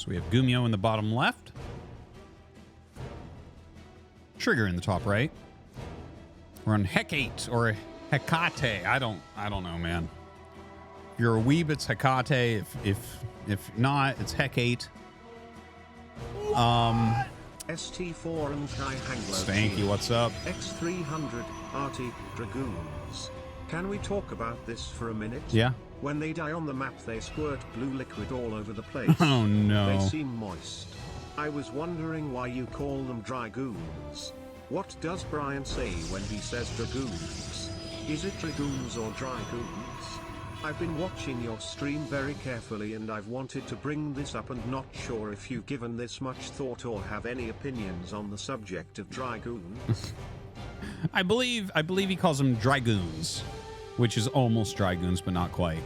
we have GuMiHo in the bottom left. Trigger in the top right. We're on Hecate or Hecate. I don't know, man. If you're a weeb, it's Hecate. If not, it's Hecate. ST4 and Kai Hanglo. Stanky, what's up? X300 Arty Dragoons. Can we talk about this for a minute? Yeah. When they die on the map, they squirt blue liquid all over the place. Oh no. They seem moist. I was wondering why you call them dragoons. What does Brian say when he says dragoons? Is it dragoons or dragoons? I've been watching your stream very carefully and I've wanted to bring this up and not sure if you've given this much thought or have any opinions on the subject of dragoons. I believe he calls them dragoons, which is almost dragoons, but not quite.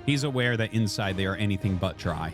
He's aware that inside they are anything but dry.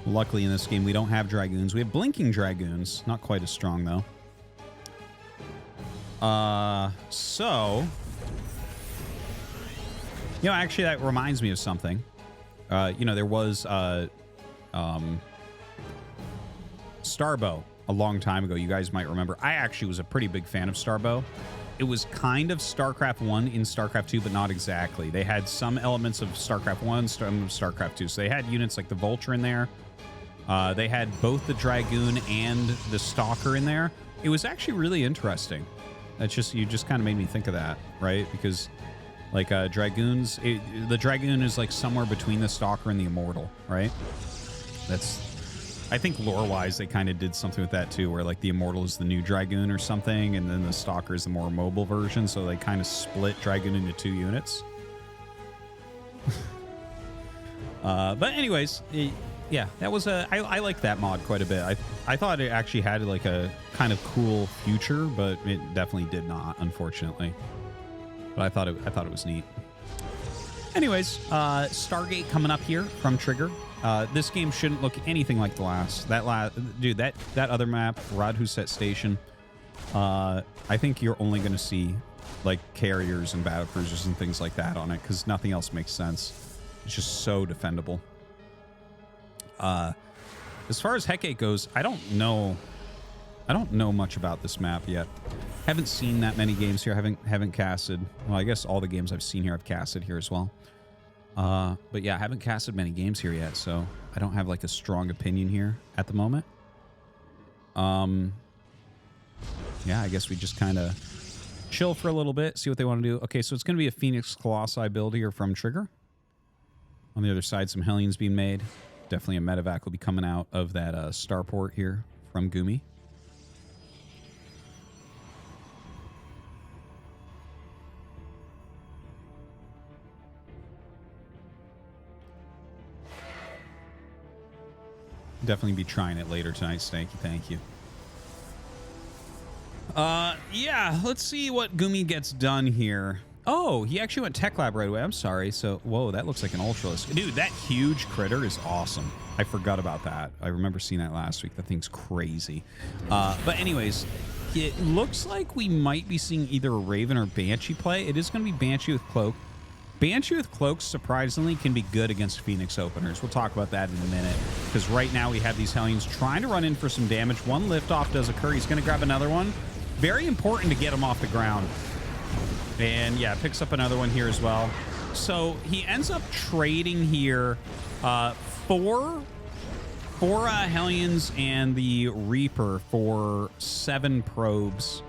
Luckily in this game, we don't have dragoons. We have blinking dragoons. Not quite as strong, though. So... You know, actually, that reminds me of something. You know, there was... Starbow a long time ago. You guys might remember. I actually was a pretty big fan of Starbow. It was kind of StarCraft 1 in StarCraft 2, but not exactly. They had some elements of StarCraft 1, some of StarCraft 2. So they had units like the Vulture in there. They had both the Dragoon and the Stalker in there. It was actually really interesting. That's just, you just kind of made me think of that, right? Because like Dragoons, the Dragoon is like somewhere between the Stalker and the Immortal, right? That's... I think lore-wise, they kind of did something with that, too, where, like, the Immortal is the new Dragoon or something, and then the Stalker is the more mobile version, so they kind of split Dragoon into 2 units. But anyways, yeah, that was a... I liked that mod quite a bit. I thought it actually had, like, a kind of cool future, but it definitely did not, unfortunately. But I thought it was neat. Anyways, Stargate coming up here from Trigger. This game shouldn't look anything like the last. Dude, that other map, Radhuset Station, I think you're only going to see like carriers and battlecruisers and things like that on it because nothing else makes sense. It's just so defendable. As far as Hecate goes, I don't know much about this map yet. Haven't seen that many games here. Haven't casted. Well, I guess all the games I've seen here I've casted here as well. But yeah, I haven't casted many games here yet, so I don't have like a strong opinion here at the moment. Yeah, I guess we just kind of chill for a little bit, see what they want to do. Okay, so it's going to be a Phoenix Colossi build here from Trigger. On the other side, some Hellions being made. Definitely a medevac will be coming out of that starport here from Gumi. Definitely be trying it later tonight, Stanky. Thank you. Yeah, let's see what Gumi gets done here. Oh, he actually went Tech Lab right away. I'm sorry. So, whoa, that looks like an Ultralisk. Dude, that huge critter is awesome. I forgot about that. I remember seeing that last week. That thing's crazy. But anyways, it looks like we might be seeing either a Raven or Banshee play. It is going to be Banshee with Cloak. Banshee with Cloaks, surprisingly, can be good against Phoenix openers. We'll talk about that in a minute. Because right now we have these Hellions trying to run in for some damage. One liftoff does occur. He's going to grab another one. Very important to get him off the ground. And yeah, picks up another one here as well. So he ends up trading here four Hellions and the Reaper for 7 probes.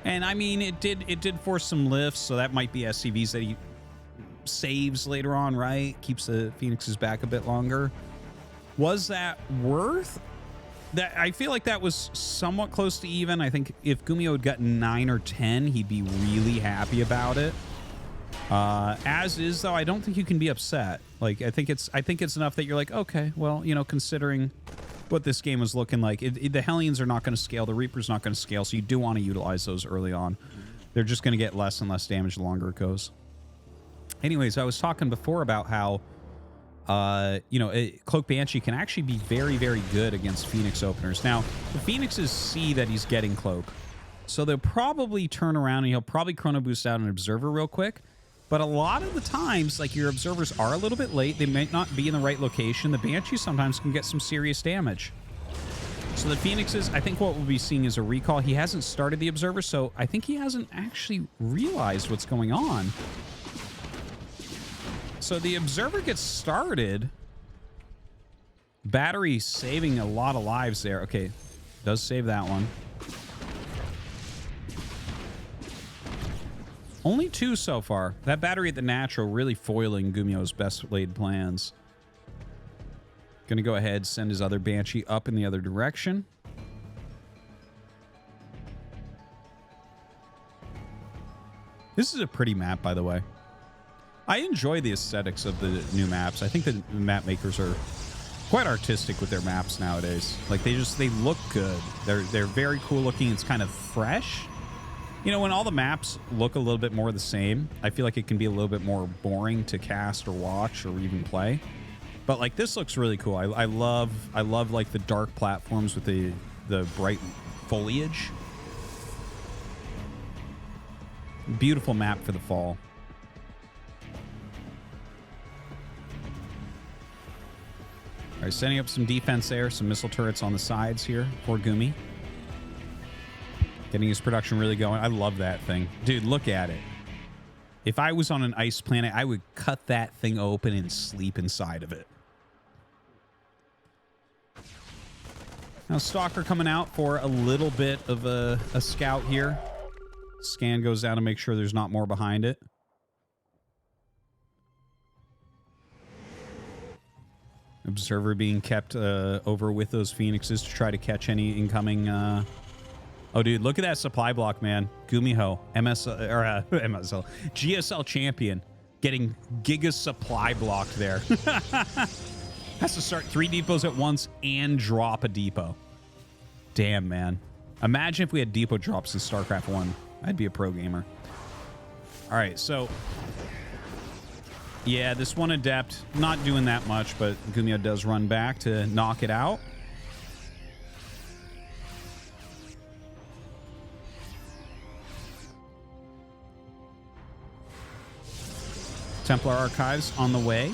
And I mean, it did force some lifts, so that might be SCVs that he saves later on, right? Keeps the Phoenixes back a bit longer. Was that worth that? I feel like that was somewhat close to even. I think if GuMiHo had gotten 9 or 10, he'd be really happy about it. As is, though, I don't think you can be upset. Like, I think it's enough that you're like, okay, well, you know, considering what this game was looking like, the Hellions are not going to scale, the Reaper's not going to scale, so you do want to utilize those early on. They're just going to get less and less damage the longer it goes. Anyways, I was talking before about how, you know, Cloak Banshee can actually be very, very good against Phoenix openers. Now, the Phoenixes see that he's getting Cloak, so they'll probably turn around and he'll probably Chrono Boost out an Observer real quick. But a lot of the times, like, your observers are a little bit late. They might not be in the right location. The Banshee sometimes can get some serious damage. So the Phoenixes, I think what we'll be seeing is a recall. He hasn't started the observer, so I think he hasn't actually realized what's going on. So the observer gets started. Battery saving a lot of lives there. Okay, does save that one. Only 2 so far. That battery at the natural really foiling GuMiHo's best laid plans. Gonna go ahead, send his other Banshee up in the other direction. This is a pretty map, by the way. I enjoy the aesthetics of the new maps. I think the map makers are quite artistic with their maps nowadays. Like, they look good. They're very cool looking. It's kind of fresh. You know, when all the maps look a little bit more the same, I feel like it can be a little bit more boring to cast or watch or even play. But like, this looks really cool. I love like the dark platforms with the bright foliage. Beautiful map for the fall. All right, setting up some defense there, some missile turrets on the sides here for GuMi. Getting his production really going. I love that thing. Dude, look at it. If I was on an ice planet, I would cut that thing open and sleep inside of it. Now, Stalker coming out for a little bit of a scout here. Scan goes down to make sure there's not more behind it. Observer being kept over with those Phoenixes to try to catch any incoming... Oh, dude, look at that supply block, man. GuMiHo, MSL, GSL champion, getting Giga supply blocked there. Has to start 3 depots at once and drop a depot. Damn, man. Imagine if we had depot drops in StarCraft 1. I'd be a pro gamer. All right, so... yeah, this one Adept, not doing that much, but GuMiHo does run back to knock it out. Templar Archives on the way.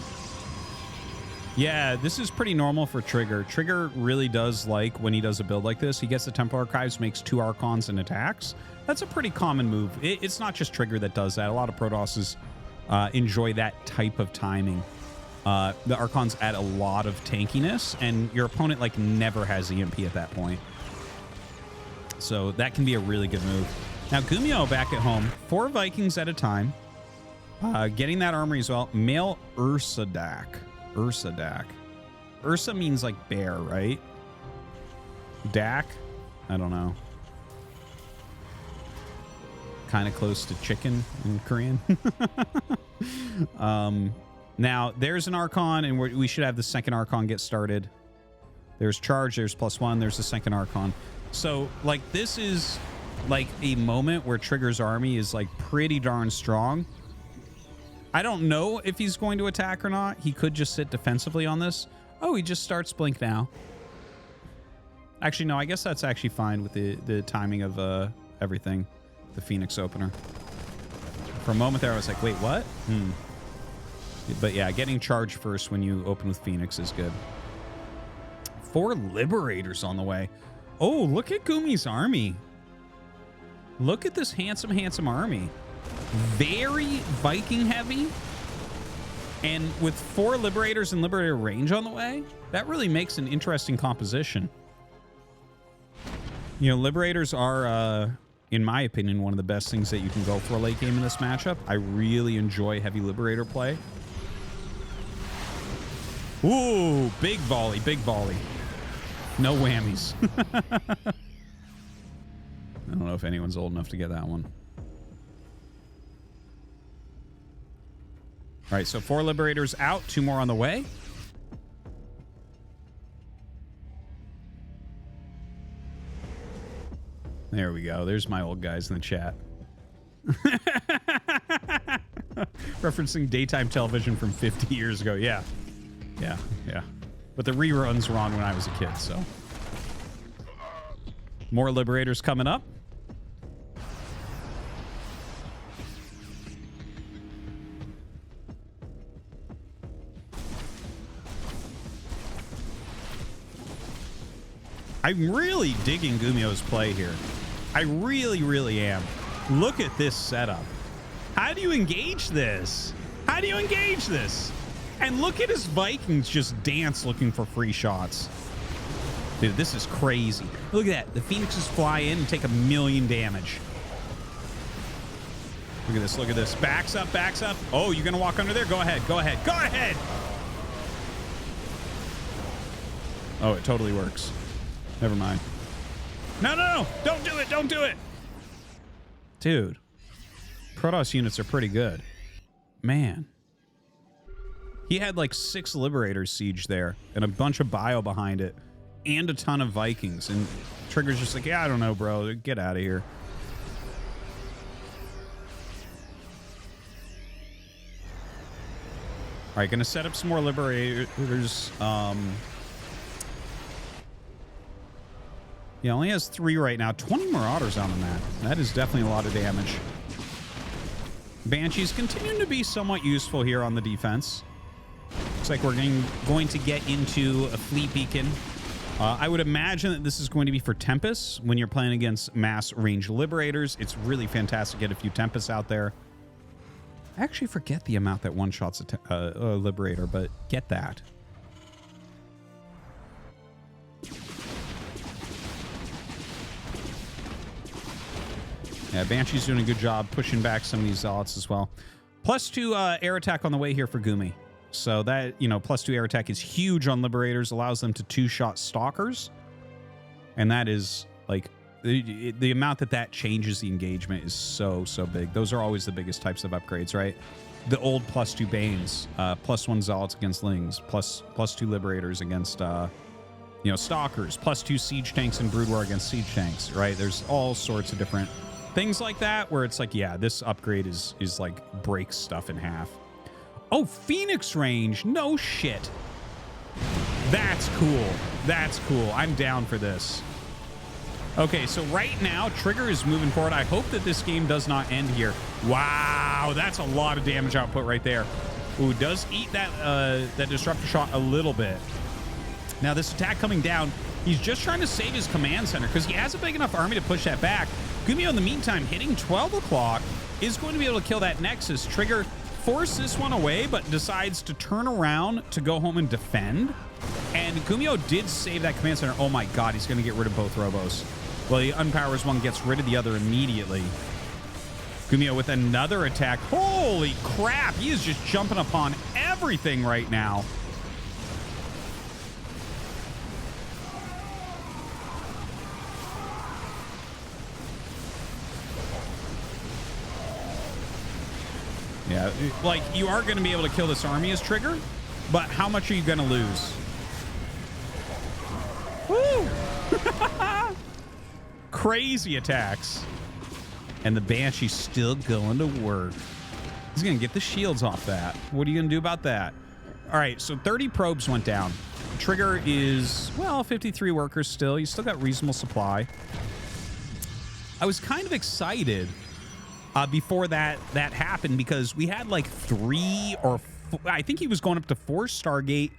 Yeah, this is pretty normal for Trigger. Trigger really does like when he does a build like this. He gets the Templar Archives, makes 2 Archons and attacks. That's a pretty common move. It's not just Trigger that does that. A lot of Protosses enjoy that type of timing. The Archons add a lot of tankiness, and your opponent like never has EMP at that point. So that can be a really good move. Now, GuMiHo back at home, 4 Vikings at a time. Getting that armory as well. Male Ursadak. Ursadak. Ursa means like bear, right? Dak? I don't know. Kind of close to chicken in Korean. Now, there's an Archon, and we should have the second Archon get started. There's charge, there's +1, there's the second Archon. So, like, this is like a moment where Trigger's army is like pretty darn strong. I don't know if he's going to attack or not. He could just sit defensively on this. Oh, he just starts Blink now. Actually, no, I guess that's actually fine with the timing of everything. The Phoenix opener. For a moment there, I was like, wait, what? But yeah, getting charged first when you open with Phoenix is good. 4 Liberators on the way. Oh, look at Gumi's army. Look at this handsome, handsome army. Very Viking heavy, and with 4 Liberators and Liberator range on the way, that really makes an interesting composition. You know, Liberators are, in my opinion, one of the best things that you can go for a late game in this matchup. I really enjoy heavy Liberator play. Ooh, big volley, big volley. No whammies. I don't know if anyone's old enough to get that one. All right, so 4 Liberators out, 2 more on the way. There we go. There's my old guys in the chat. Referencing daytime television from 50 years ago. Yeah. Yeah, yeah. But the reruns were on when I was a kid, so. More Liberators coming up. I'm really digging GuMiHo's play here. I really, really am. Look at this setup. How do you engage this? How do you engage this? And look at his Vikings just dance looking for free shots. Dude, this is crazy. Look at that. The Phoenixes fly in and take 1,000,000 damage. Look at this. Look at this. Backs up, backs up. Oh, you're going to walk under there? Go ahead. Go ahead. Go ahead. Oh, it totally works. Never mind. No, no, no. Don't do it. Don't do it. Dude. Protoss units are pretty good. Man. He had like 6 Liberators siege there and a bunch of bio behind it and a ton of Vikings. And Trigger's just like, yeah, I don't know, bro. Get out of here. All right, going to set up some more Liberators. Yeah, only has 3 right now. 20 Marauders on the map. That is definitely a lot of damage. Banshees continuing to be somewhat useful here on the defense. Looks like we're going to get into a fleet beacon. I would imagine that this is going to be for Tempest when you're playing against mass range Liberators. It's really fantastic to get a few Tempests out there. I actually forget the amount that one-shots a Liberator, but get that. Yeah, Banshee's doing a good job pushing back some of these Zealots as well. +2 air attack on the way here for Gumi. So that, you know, +2 air attack is huge on Liberators, allows them to 2-shot Stalkers. And that is, like, the amount that changes the engagement is so, so big. Those are always the biggest types of upgrades, right? The old +2 Banes, +1 Zealots against Lings, +2 Liberators against, you know, Stalkers, +2 Siege Tanks and Brood War against Siege Tanks, right? There's all sorts of different things like that where it's like, yeah, this upgrade is like breaks stuff in half. Oh, Phoenix range. No shit. That's cool. That's cool. I'm down for this. Okay, so right now, Trigger is moving forward. I hope that this game does not end here. Wow, that's a lot of damage output right there. Ooh, does eat that Disruptor shot a little bit. Now, this attack coming down, he's just trying to save his command center because he has a big enough army to push that back. GuMiHo, in the meantime, hitting 12 o'clock, is going to be able to kill that Nexus. Trigger forces this one away, but decides to turn around to go home and defend. And GuMiHo did save that command center. Oh my god, he's going to get rid of both Robos. Well, he unpowers one, gets rid of the other immediately. GuMiHo with another attack. Holy crap, he is just jumping upon everything right now. Yeah, like, you are going to be able to kill this army as Trigger, but how much are you going to lose? Woo! Crazy attacks. And the Banshee's still going to work. He's going to get the shields off that. What are you going to do about that? All right, so 30 probes went down. Trigger is, well, 53 workers still. He's still got reasonable supply. I was kind of excited before that happened because we had like 3 or 4, I think he was going up to 4 Stargate,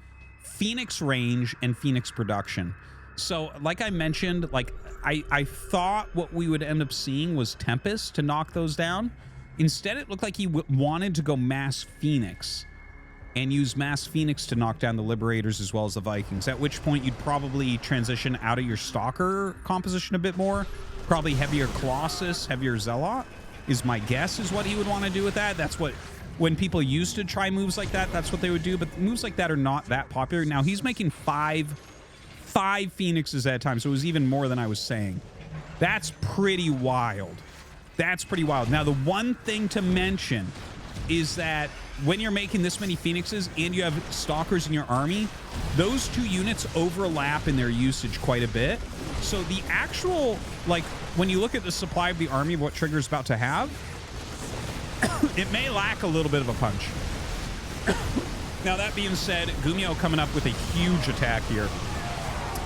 Phoenix range, and Phoenix production. So like I mentioned, like I thought what we would end up seeing was Tempest to knock those down. Instead, it looked like he wanted to go mass Phoenix and use mass Phoenix to knock down the Liberators as well as the Vikings, at which point you'd probably transition out of your Stalker composition a bit more, probably heavier Colossus, heavier Zealot is my guess is what he would want to do with that. That's what, when people used to try moves like that, that's what they would do. But moves like that are not that popular. Now he's making five Phoenixes at a time. So it was even more than I was saying. That's pretty wild. That's pretty wild. Now, the one thing to mention is that when you're making this many Phoenixes and you have Stalkers in your army, those 2 units overlap in their usage quite a bit. So the actual, like, when you look at the supply of the army of what Trigger's about to have, it may lack a little bit of a punch. Now, that being said, GuMiHo coming up with a huge attack here.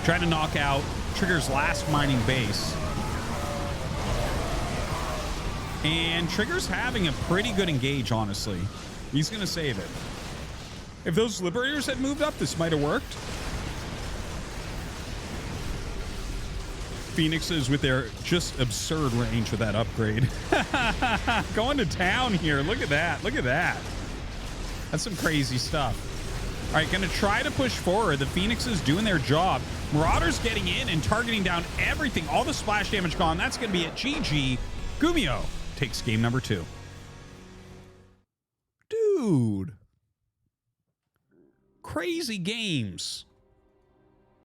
Trying to knock out Trigger's last mining base. And Trigger's having a pretty good engage, honestly. He's going to save it. If those Liberators had moved up, this might have worked. Phoenixes with their just absurd range with that upgrade. Going to town here. Look at that. Look at that. That's some crazy stuff. All right, going to try to push forward. The Phoenixes doing their job. Marauders getting in and targeting down everything. All the splash damage gone. That's going to be at GG. GuMiHo takes game number 2. Dude. Crazy games.